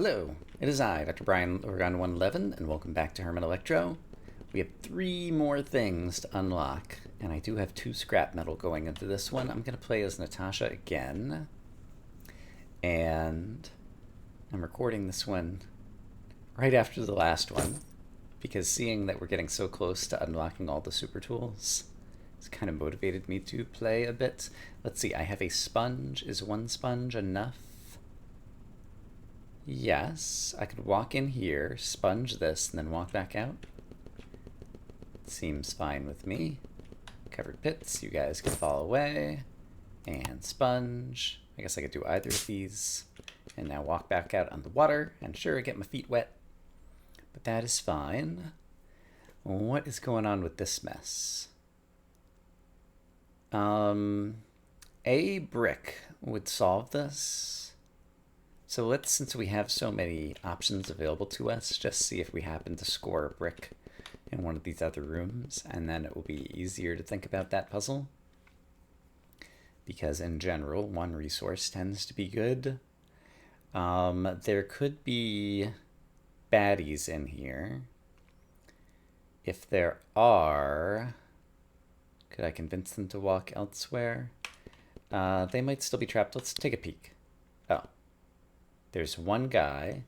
Hello, it is I, Dr. Brian Oregon 111, and welcome back to Herman Electro. We have 3 more things to unlock, and I do have 2 scrap metal going into this one. I'm going to play as Natasha again, and I'm recording this one right after the last one, because seeing that we're getting so close to unlocking all the super tools, it's kind of motivated me to play a bit. Let's see, I have a sponge. Is 1 sponge enough? Yes, I could walk in here, sponge this, and then walk back out. Seems fine with me. Covered pits, you guys can fall away. And sponge. I guess I could do either of these. And now walk back out on the water, and sure, I get my feet wet. But that is fine. What is going on with this mess? A brick would solve this. So let's, since we have so many options available to us, just see if we happen to score a brick in one of these other rooms, and then it will be easier to think about that puzzle. Because in general, 1 resource tends to be good. There could be baddies in here. If there are, could I convince them to walk elsewhere? They might still be trapped. Let's take a peek. Oh. There's one guy.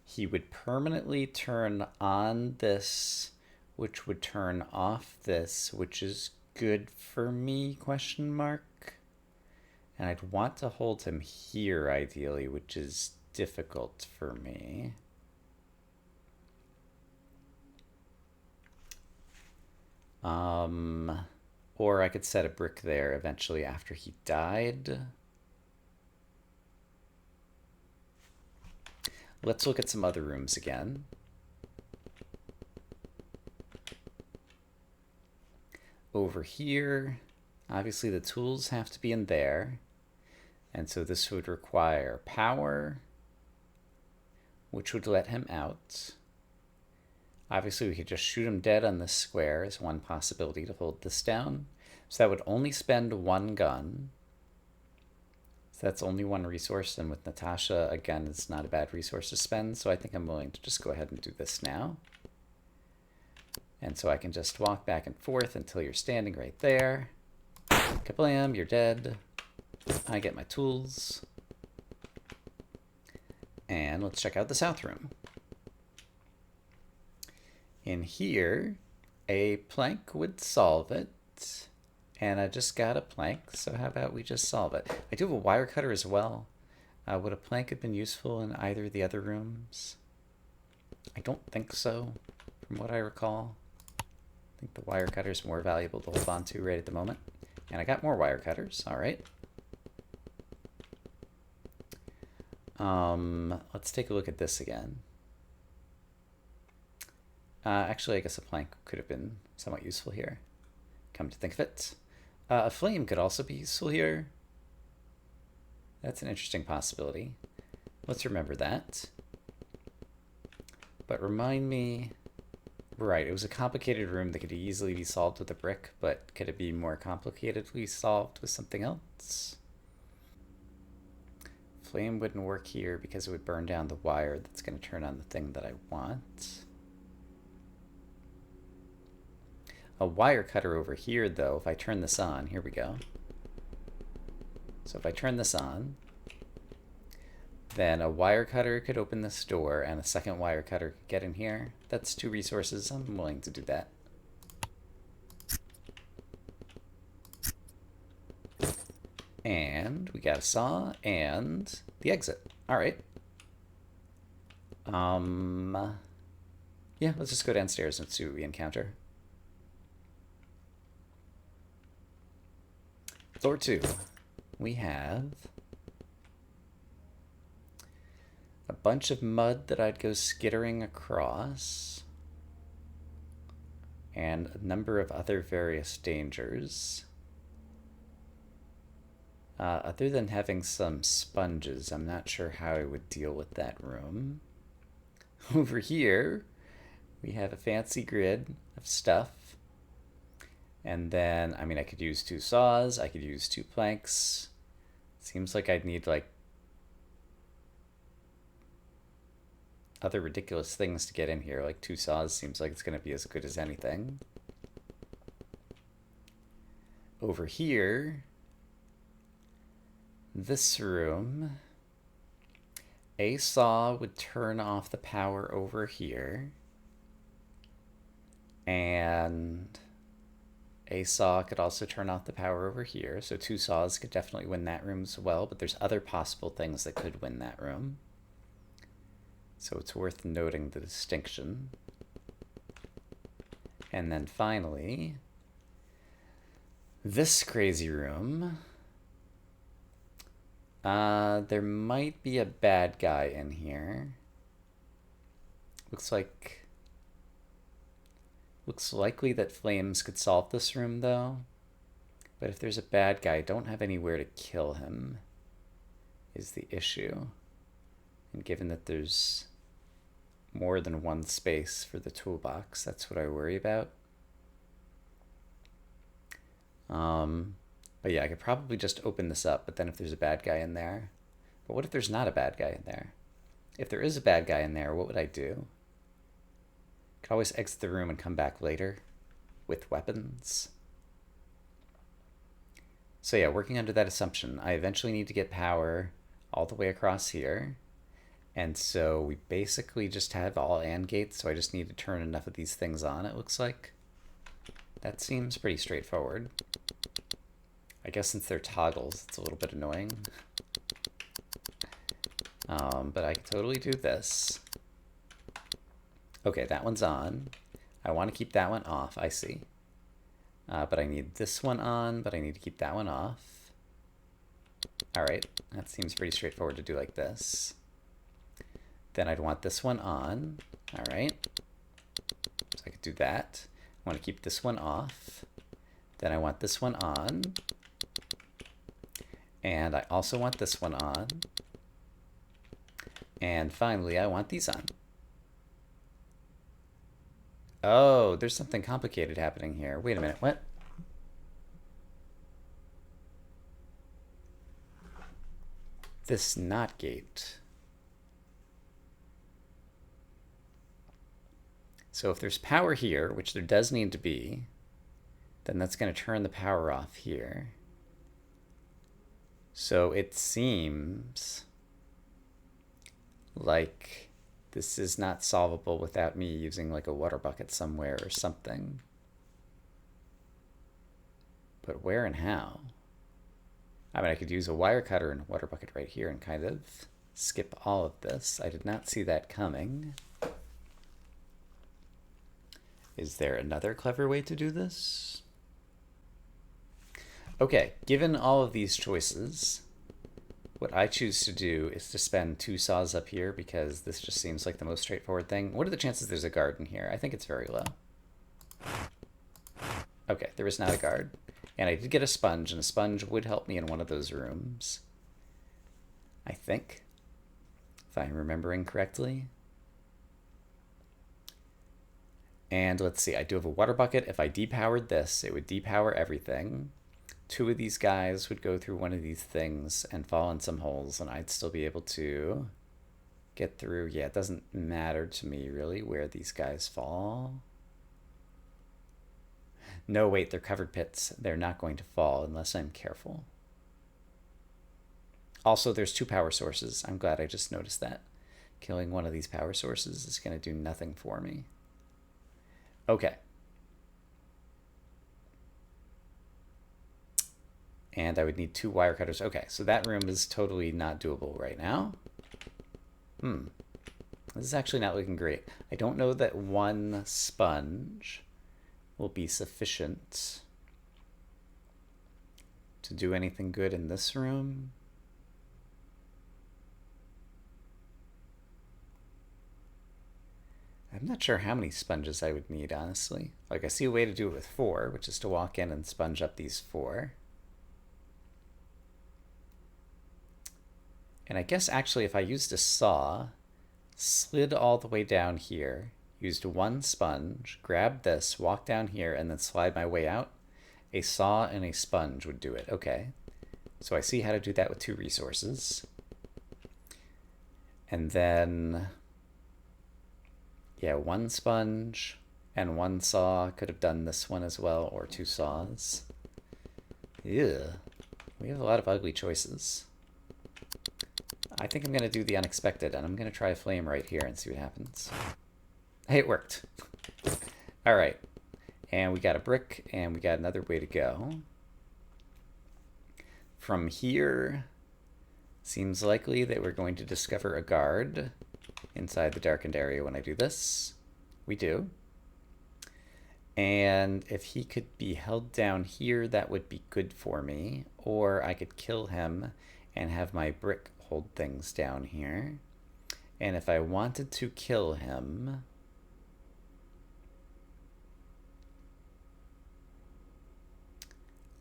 He would permanently turn on this, which would turn off this, which is good for me, question mark. And I'd want to hold him here, ideally, which is difficult for me. Or I could set a brick there eventually after he died. Let's look at some other rooms again. Over here, obviously the tools have to be in there. And so this would require power, which would let him out. Obviously we could just shoot him dead on this square as one possibility to hold this down. So that would only spend 1 gun. So that's only 1 resource, and with Natasha, again, it's not a bad resource to spend, so I think I'm willing to just go ahead and do this now. And so I can just walk back and forth until you're standing right there. Kablam, you're dead. I get my tools. And let's check out the south room. In here, a plank would solve it. And I just got a plank, so how about we just solve it? I do have a wire cutter as well. Would a plank have been useful in either of the other rooms? I don't think so, from what I recall. I think the wire cutter is more valuable to hold on to right at the moment. And I got more wire cutters, all right. Let's take a look at this again. Actually, I guess a plank could have been somewhat useful here, come to think of it. A flame could also be useful here. That's an interesting possibility. Let's remember that. But remind me, right, it was a complicated room that could easily be solved with a brick, but could it be more complicatedly solved with something else? Flame wouldn't work here because it would burn down the wire that's going to turn on the thing that I want. A wire cutter over here, though, if I turn this on, here we go. So if I turn this on, then a wire cutter could open this door, and a second wire cutter could get in here. That's 2 resources. I'm willing to do that. And we got a saw and the exit. All right. Yeah, let's just go downstairs and see what we encounter. Floor 2, we have a bunch of mud that I'd go skittering across, and a number of other various dangers. Other than having some sponges, I'm not sure how I would deal with that room. Over here, we have a fancy grid of stuff. And then, I mean, I could use 2 saws, I could use 2 planks. Seems like I'd need like other ridiculous things to get in here, like 2 saws seems like it's going to be as good as anything. Over here, this room, a saw would turn off the power over here, and a saw could also turn off the power over here, so 2 saws could definitely win that room as well, but there's other possible things that could win that room. So it's worth noting the distinction. And then finally, this crazy room. There might be a bad guy in here. Looks likely that flames could solve this room, though. But if there's a bad guy, I don't have anywhere to kill him, is the issue. And given that there's more than one space for the toolbox, that's what I worry about. But yeah, I could probably just open this up, but then if there's a bad guy in there... But what if there's not a bad guy in there? If there is a bad guy in there, what would I do? Could always exit the room and come back later with weapons. So yeah, working under that assumption, I eventually need to get power all the way across here. And so we basically just have all AND gates, so I just need to turn enough of these things on, it looks like. That seems pretty straightforward. I guess since they're toggles, it's a little bit annoying. But I can totally do this. Okay, that one's on. I want to keep that one off, I see. But I need this one on, but I need to keep that one off. Alright, that seems pretty straightforward to do like this. Then I'd want this one on. Alright. So I could do that. I want to keep this one off. Then I want this one on. And I also want this one on. And finally, I want these on. Oh, there's something complicated happening here. Wait a minute, what? This NOT gate. So if there's power here, which there does need to be, then that's going to turn the power off here. So it seems like this is not solvable without me using like a water bucket somewhere or something. But where and how? I mean, I could use a wire cutter and a water bucket right here and kind of skip all of this. I did not see that coming. Is there another clever way to do this? Okay, given all of these choices, what I choose to do is to spend 2 saws up here because this just seems like the most straightforward thing. What are the chances there's a guard in here? I think it's very low. Okay, there is not a guard. And I did get a sponge, and a sponge would help me in one of those rooms. I think, if I'm remembering correctly. And let's see, I do have a water bucket. If I depowered this, it would depower everything. 2 of these guys would go through one of these things and fall in some holes, and I'd still be able to get through. Yeah, it doesn't matter to me, really, where these guys fall. No, wait, they're covered pits. They're not going to fall unless I'm careful. Also, there's 2 power sources. I'm glad I just noticed that. Killing one of these power sources is going to do nothing for me. Okay. And I would need 2 wire cutters. Okay, so that room is totally not doable right now. This is actually not looking great. I don't know that 1 sponge will be sufficient to do anything good in this room. I'm not sure how many sponges I would need, honestly. Like, I see a way to do it with 4, which is to walk in and sponge up these 4. And I guess actually if I used a saw, slid all the way down here, used 1 sponge, grabbed this, walked down here, and then slide my way out, a saw and a sponge would do it. Okay. So I see how to do that with 2 resources. And then Yeah, one sponge and one saw could have done this one as well, or two saws. Ew. We have a lot of ugly choices. I think I'm going to do the unexpected, and I'm going to try a flame right here and see what happens. Hey, it worked. All right. And we got a brick, and we got another way to go. From here, seems likely that we're going to discover a guard inside the darkened area when I do this. We do. And if he could be held down here, that would be good for me. Or I could kill him and have my brick hold things down here. And if I wanted to kill him,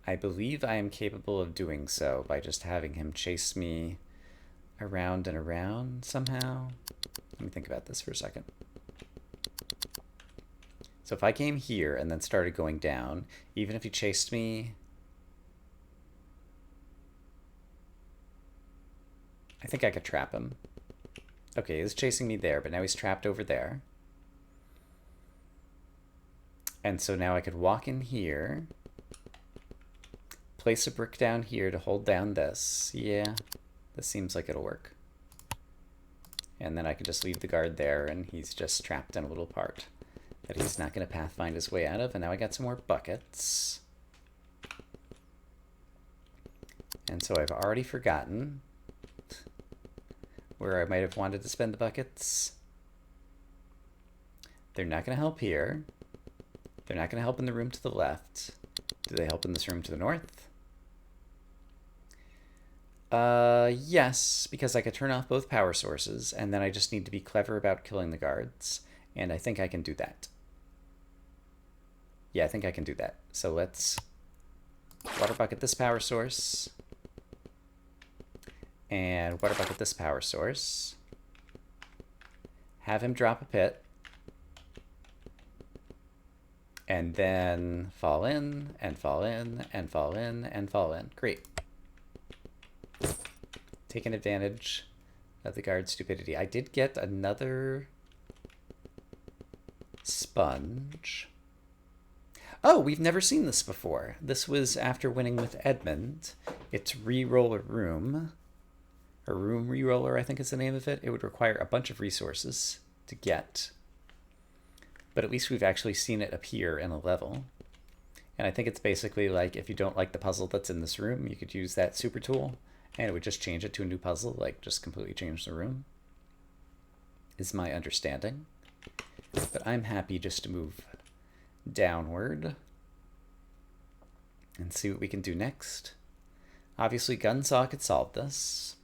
I believe I am capable of doing so by just having him chase me around and around somehow. Let me think about this for a second. So if I came here and then started going down, even if he chased me, I think I could trap him. Okay, he was chasing me there, but now he's trapped over there. And so now I could walk in here, place a brick down here to hold down this. Yeah, this seems like it'll work. And then I could just leave the guard there, and he's just trapped in a little part that he's not going to pathfind his way out of. And now I got some more buckets. And so I've already forgotten where I might have wanted to spend the buckets. They're not going to help here. They're not going to help in the room to the left. Do they help in this room to the north? Yes, because I could turn off both power sources, and then I just need to be clever about killing the guards. And I think I can do that. Yeah, I think I can do that. So let's water bucket this power source. And water bucket this power source. Have him drop a pit. And then fall in, and fall in, and fall in, and fall in. Great. Taking advantage of the guard's stupidity. I did get another sponge. Oh, we've never seen this before. This was after winning with Edmund. It's re-roll a room. A room re-roller, I think is the name of it. It would require a bunch of resources to get. But at least we've actually seen it appear in a level. And I think it's basically like if you don't like the puzzle that's in this room, you could use that super tool and it would just change it to a new puzzle, like just completely change the room, is my understanding. But I'm happy just to move downward and see what we can do next. Obviously, Gunsaw could solve this.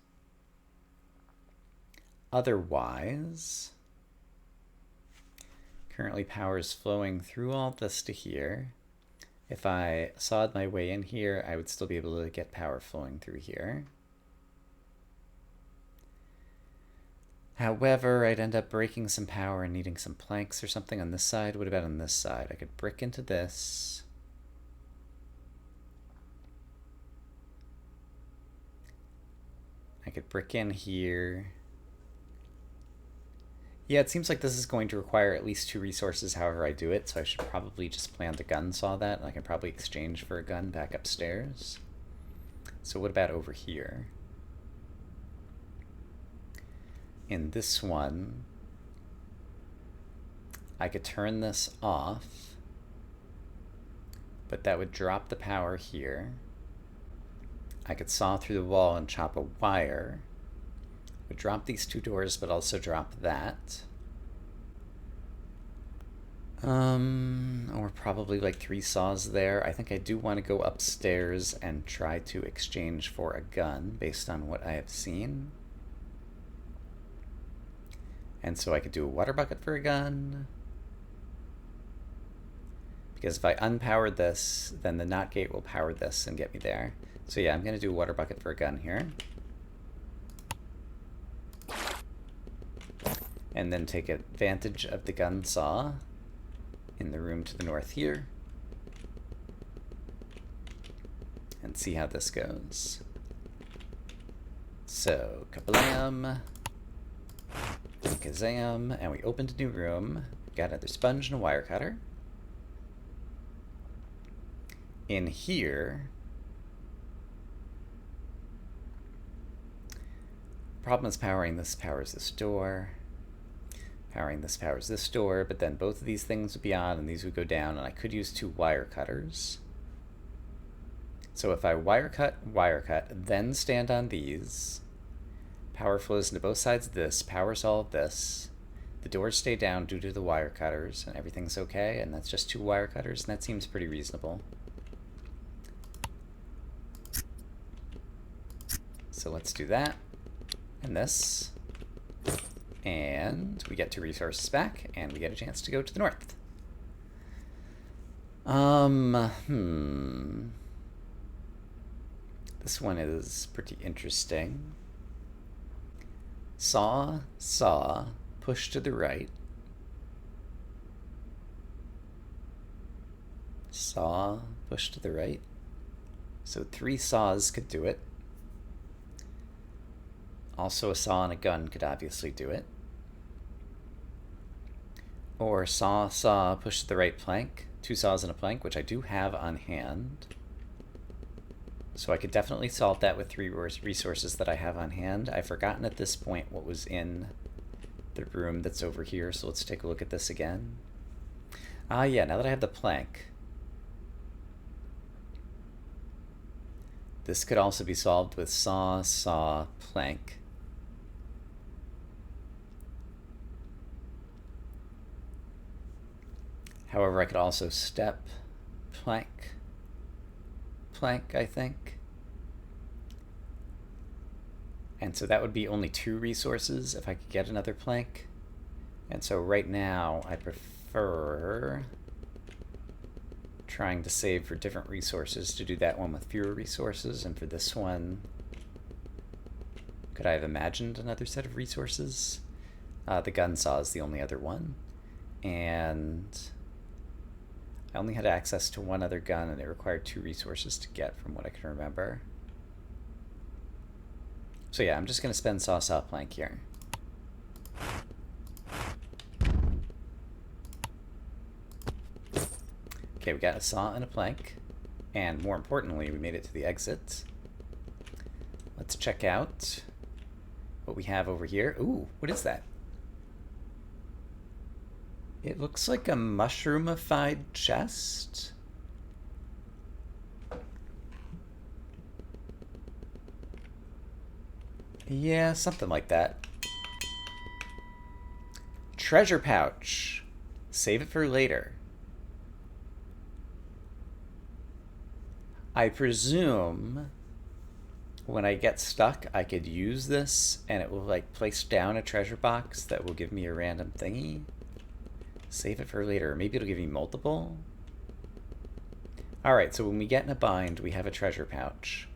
Otherwise, currently power is flowing through all this to here. If I sawed my way in here, I would still be able to get power flowing through here. However, I'd end up breaking some power and needing some planks or something on this side. What about on this side? I could brick into this. I could brick in here. Yeah, it seems like this is going to require at least 2 resources however I do it, so I should probably just plan to gun saw that, and I can probably exchange for a gun back upstairs. So what about over here? In this one, I could turn this off, but that would drop the power here. I could saw through the wall and chop a wire. Would drop these 2 doors, but also drop that. Or probably like 3 saws there. I think I do want to go upstairs and try to exchange for a gun based on what I have seen. And so I could do a water bucket for a gun. Because if I unpower this, then the NOT gate will power this and get me there. So yeah, I'm going to do a water bucket for a gun here. And then take advantage of the gun saw in the room to the north here. And see how this goes. So, kablam. Alakazam, and we opened a new room. Got another sponge and a wire cutter. In here, problem is powering this powers this door. Powering this powers this door, but then both of these things would be on and these would go down, and I could use 2 wire cutters. So if I wire cut, then stand on these, power flows into both sides of this, powers all of this, the doors stay down due to the wire cutters, and everything's okay, and that's just 2 wire cutters, and that seems pretty reasonable. So let's do that, and this, and we get 2 resources back, and we get a chance to go to the north. This one is pretty interesting. Saw, push to the right. Saw, push to the right. So 3 saws could do it. Also a saw and a gun could obviously do it. Or saw, push to the right plank. 2 saws and a plank, which I do have on hand. So I could definitely solve that with 3 resources that I have on hand. I've forgotten at this point what was in the room that's over here, so let's take a look at this again. Yeah, now that I have the plank. This could also be solved with saw, plank. However, I could also step, plank, I think. And so that would be only 2 resources if I could get another plank. And so right now I prefer trying to save for different resources to do that one with fewer resources, and for this one, could I have imagined another set of resources? The gun saw is the only other one, and I only had access to 1 other gun, and it required 2 resources to get from what I can remember. So yeah, I'm just going to spend saw plank here. Okay, we got a saw and a plank, and more importantly, we made it to the exit. Let's check out what we have over here. Ooh, what is that? It looks like a mushroomified chest. Yeah, something like that. Treasure pouch. Save it for later. I presume when I get stuck, I could use this and it will like place down a treasure box that will give me a random thingy. Save it for later. Maybe it'll give me multiple. Alright, so when we get in a bind, we have a treasure pouch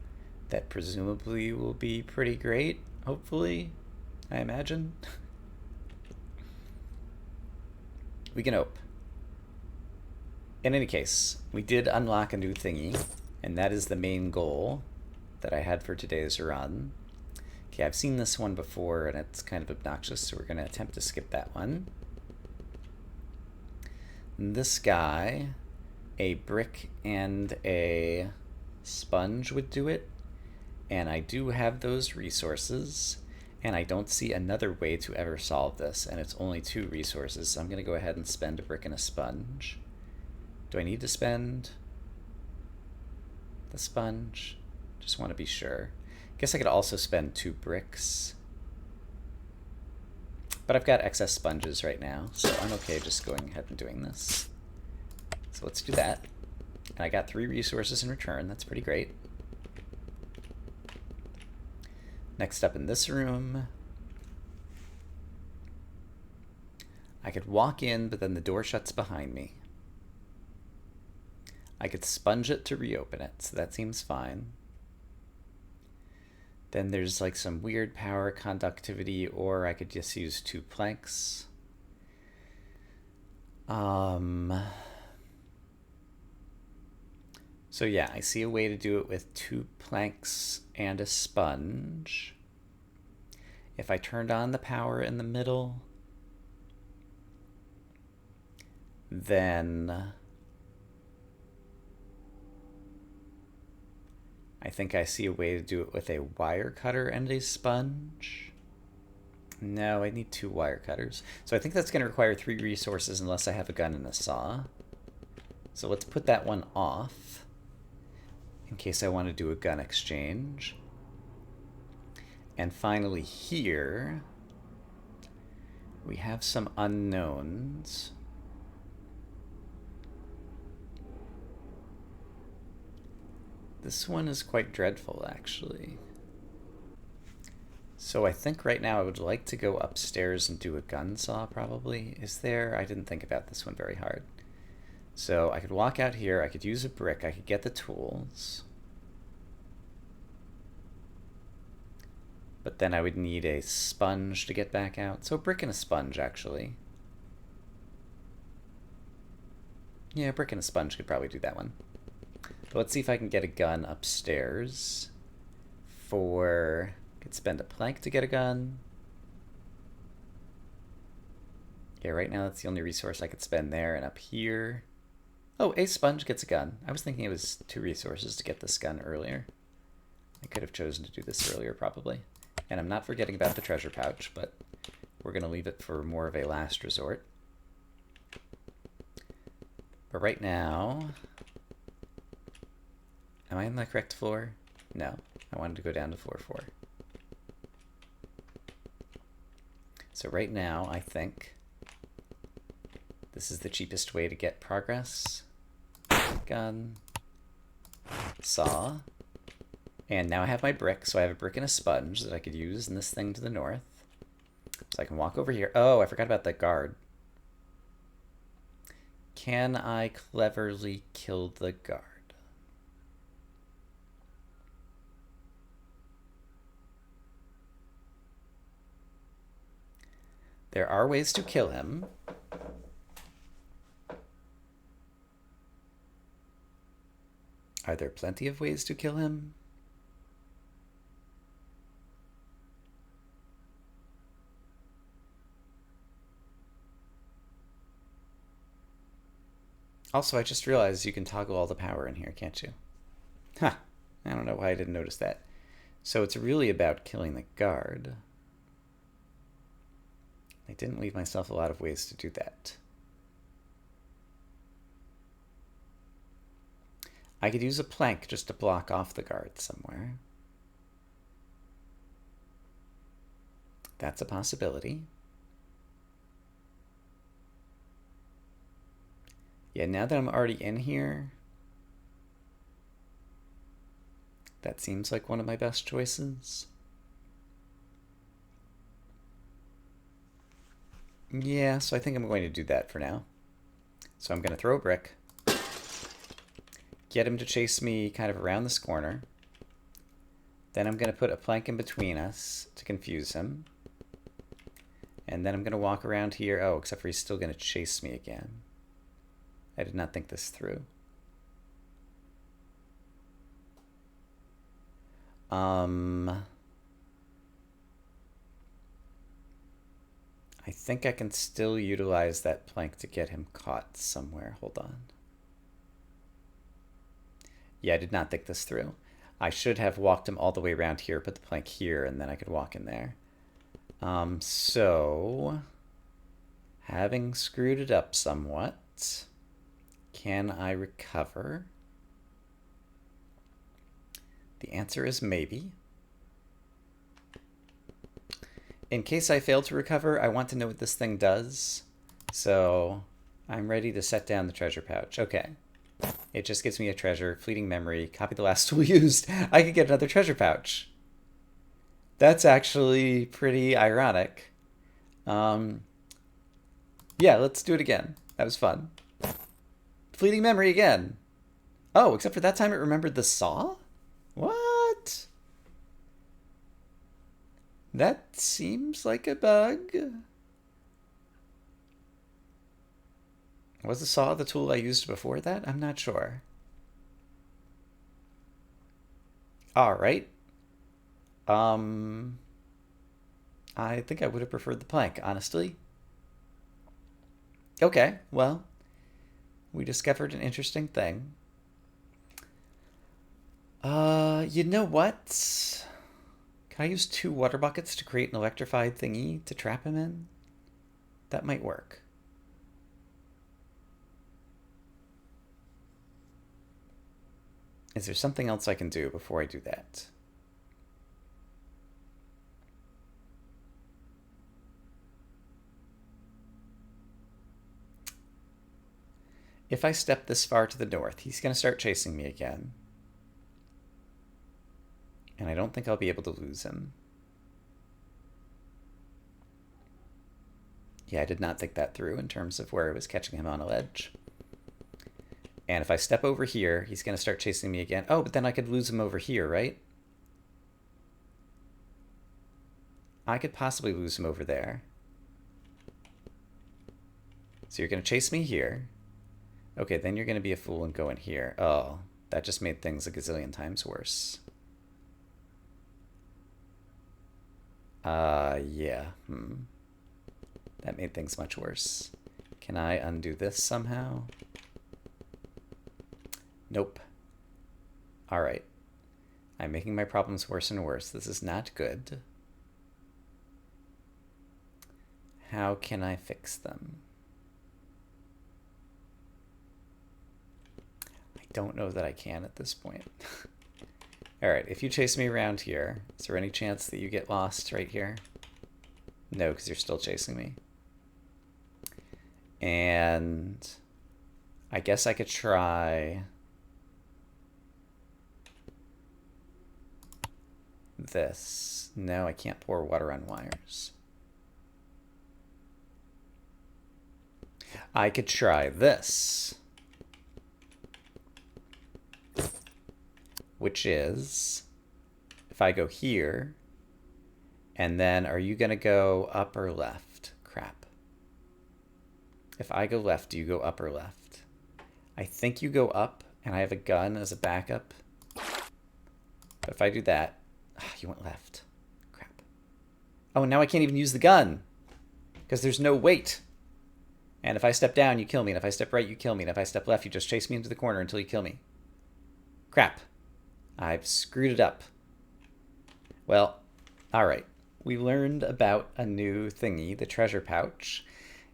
that presumably will be pretty great, hopefully, I imagine. We can hope. In any case, we did unlock a new thingy, and that is the main goal that I had for today's run. Okay, I've seen this one before, and it's kind of obnoxious, so we're going to attempt to skip that one. This guy, a brick and a sponge would do it, and I do have those resources, and I don't see another way to ever solve this, and it's only 2 resources, so I'm going to go ahead and spend a brick and a sponge. Do I need to spend the sponge? Just want to be sure. Guess I could also spend 2 bricks. But I've got excess sponges right now, so I'm okay just going ahead and doing this. So let's do that. And I got 3 resources in return. That's pretty great. Next up in this room, I could walk in, but then the door shuts behind me. I could sponge it to reopen it, so that seems fine. Then there's like some weird power conductivity, or I could just use 2 planks. So yeah, I see a way to do it with 2 planks and a sponge. If I turned on the power in the middle, then I think I see a way to do it with a wire cutter and a sponge. No, I need 2 wire cutters. So I think that's going to require 3 resources unless I have a gun and a saw. So let's put that one off in case I want to do a gun exchange. And finally here, we have some unknowns. This one is quite dreadful, actually. So I think right now I would like to go upstairs and do a gun saw, probably. Is there? I didn't think about this one very hard. So I could walk out here, I could use a brick, I could get the tools. But then I would need a sponge to get back out. So a brick and a sponge, actually. Yeah, a brick and a sponge could probably do that one. But let's see if I can get a gun upstairs. Could spend a plank to get a gun. Yeah, right now that's the only resource I could spend there. And up here... Oh, a sponge gets a gun. I was thinking it was 2 resources to get this gun earlier. I could have chosen to do this earlier, probably. And I'm not forgetting about the treasure pouch, but we're going to leave it for more of a last resort. But right now... Am I on the correct floor? No. I wanted to go down to floor 4. So right now, I think this is the cheapest way to get progress. Gun. Saw. And now I have my brick, so I have a brick and a sponge that I could use in this thing to the north. So I can walk over here. Oh, I forgot about that guard. Can I cleverly kill the guard? There are ways to kill him. Are there plenty of ways to kill him? Also, I just realized you can toggle all the power in here, can't you? Huh. I don't know why I didn't notice that. So it's really about killing the guard. I didn't leave myself a lot of ways to do that. I could use a plank just to block off the guard somewhere. That's a possibility. Yeah, now that I'm already in here, that seems like one of my best choices. Yeah, so I think I'm going to do that for now. So I'm going to throw a brick, get him to chase me kind of around this corner. Then I'm going to put a plank in between us to confuse him. And then I'm going to walk around here. Oh, except for he's still going to chase me again. I did not think this through. I think I can still utilize that plank to get him caught somewhere. Hold on. Yeah, I did not think this through. I should have walked him all the way around here, put the plank here, and then I could walk in there. So, having screwed it up somewhat, can I recover? The answer is maybe. In case I fail to recover, I want to know what this thing does. So I'm ready to set down the treasure pouch. Okay. It just gives me a treasure, fleeting memory, copy the last tool used. I could get another treasure pouch. That's actually pretty ironic. Yeah, let's do it again. That was fun. Fleeting memory again. Oh, except for that time it remembered the saw? What? That seems like a bug. Was the saw the tool I used before that? I'm not sure. All right. I think I would have preferred the plank, honestly. Okay, well, we discovered an interesting thing. You know what? Can I use 2 water buckets to create an electrified thingy to trap him in? That might work. Is there something else I can do before I do that? If I step this far to the north, he's going to start chasing me again. And I don't think I'll be able to lose him. Yeah, I did not think that through in terms of where I was catching him on a ledge. And if I step over here, he's going to start chasing me again. Oh, but then I could lose him over here, right? I could possibly lose him over there. So you're going to chase me here. Okay, then you're going to be a fool and go in here. Oh, that just made things a gazillion times worse. Yeah. That made things much worse. Can I undo this somehow? Nope. Alright. I'm making my problems worse and worse. This is not good. How can I fix them? I don't know that I can at this point. Alright, if you chase me around here, is there any chance that you get lost right here? No, because you're still chasing me. And I guess I could try this. No, I can't pour water on wires. I could try this, which is if I go here, and then are you going to go up or left? Crap. If I go left, do you go up or left? I think you go up, and I have a gun as a backup. But if I do that, you went left. Crap. Oh, and now I can't even use the gun because there's no weight. And if I step down, you kill me. And if I step right, you kill me. And if I step left, you just chase me into the corner until you kill me. Crap. I've screwed it up. Well, all right. We learned about a new thingy, the treasure pouch.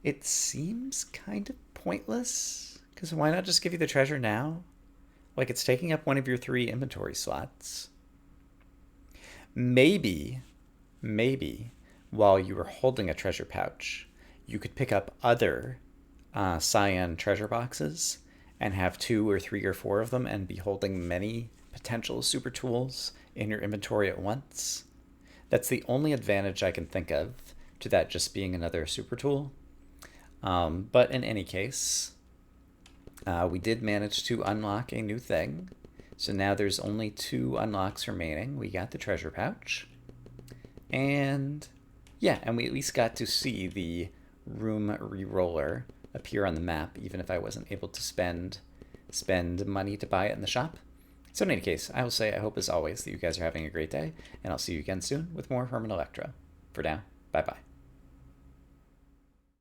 It seems kind of pointless, because why not just give you the treasure now? Like, it's taking up one of your 3 inventory slots. Maybe, while you were holding a treasure pouch, you could pick up other cyan treasure boxes and have 2 or 3 or 4 of them and be holding many potential super tools in your inventory at once. That's the only advantage I can think of to that just being another super tool. But in any case, we did manage to unlock a new thing. So now there's only 2 unlocks remaining. We got the treasure pouch. And yeah, and we at least got to see the room reroller appear on the map, even if I wasn't able to spend money to buy it in the shop. So in any case, I will say I hope as always that you guys are having a great day, and I'll see you again soon with more Herman Electro. For now, bye-bye.